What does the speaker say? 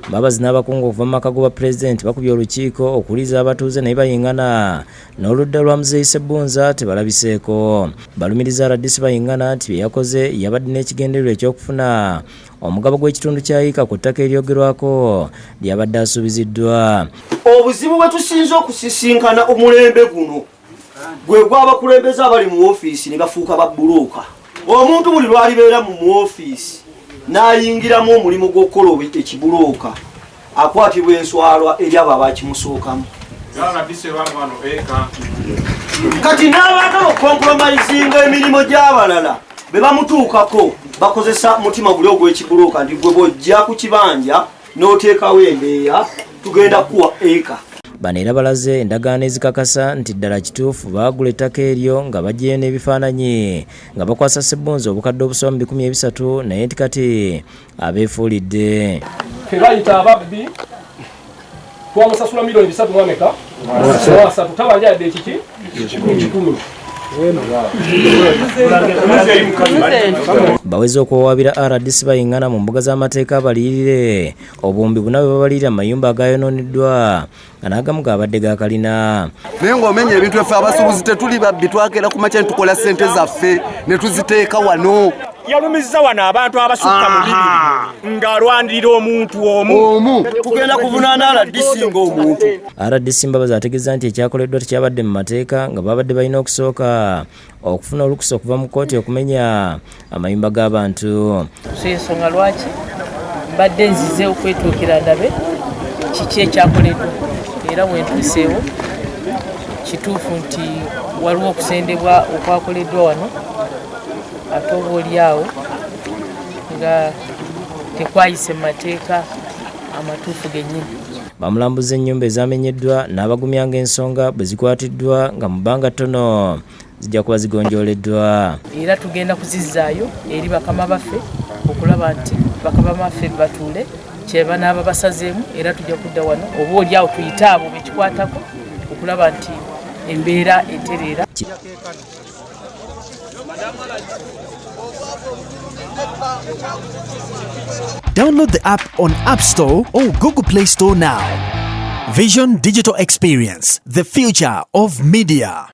Babazi n'abakungu okuva mu maka g'obwa pulezidenti bakubye olukiiko okuliza abatuuze naye bayingana n'oludda lwa Muzeeyi Ssebbunza tebalabiseeko. Balumiriza RDC bayingana nti bye yakoze yabadde n'ekigendererwa eky'okufuna omugabo gw'ekitundu kya Ika ku ttaka eryogerwako lyabadde asuubiziddwa. Obuzibu bwe tusinza okusisinkana omulembe guno gwe gw'abakulembeze abali mu woofiisi ne bafuuka babbulooka. Omuntu buli lwalibeera mu woofiisi n'ayingiramu omulimu gw'okukola ekibulooka akwatibwa enswalwa eri abo abakimusookamu. Kati n'abaagala okompromisinga emirimu gy'abalala be bamutuukako bakozesa mutima guli ogw'ekibulooka nti gwe bw'ojja ku kibanja n'oteekawo embeeya tugenda kuwa eka. Bano era balaze endagaano ezikakasa nti ddala kituufu baagula ettaka eryo nga baggyeyo n'ebifaananyi nga bakwasa Ssebbunza obukadde obusoba mu 300 naye nti kati abeefuulidde. Ffe bayita ababbi twamusasula miliyoni 3 mu ameka 3 tabanjadde ekiki 10. Baweze okuwawaabira RDC bayingana mu mbuga z'amateeka abaliyirire obuwumbi buna bwe babalirira mu mayumba agayonooneddwa nga n'agamu gaabadde ga kalina. Naye ng'omenya ebintu effe abasuubuzi tetuli babbi twakeera ku makya ne tukola ssente zaffe ne tuziteeka wano. Yalumizza wano abantu abasukka mu 2 ng'alwanirira omuntu omu. Tugenda kuvunaana RDC ng'omuntu. RDC Mbabazi ategeeza nti ekyakoleddwa tekyabadde mu mateeka nga babadde balina okusooka okufuna olukusa okuva mu kkooti okumenya amayumba g'abantu. Ensonga lwaki mbadde nzize okwetuukira ndabe kiki ekyakoleddwa era wentuuseewo kituufu nti waliwo okusendebwa okwakoleddwa wano ate oba oliawo nga tekwayise mu mateeka amatuufu gennyini. Bamulambuza ennyumba ezamenyeddwa n'abagumyanga ensonga bwe zikwatiddwa nga mu bbanga ttono zijja kuba zigonjooleddwa. Era tugenda kuzizzaayo eri bakama baffe okulaba nti bakama baffe batuule kyeba n'aba basazeemu era tujja kudda wano oba oliawo tuyite abo bekikwatako okulaba nti embeera etereera. Download the app on App Store or Google Play Store now. Vision Digital Experience, the future of media.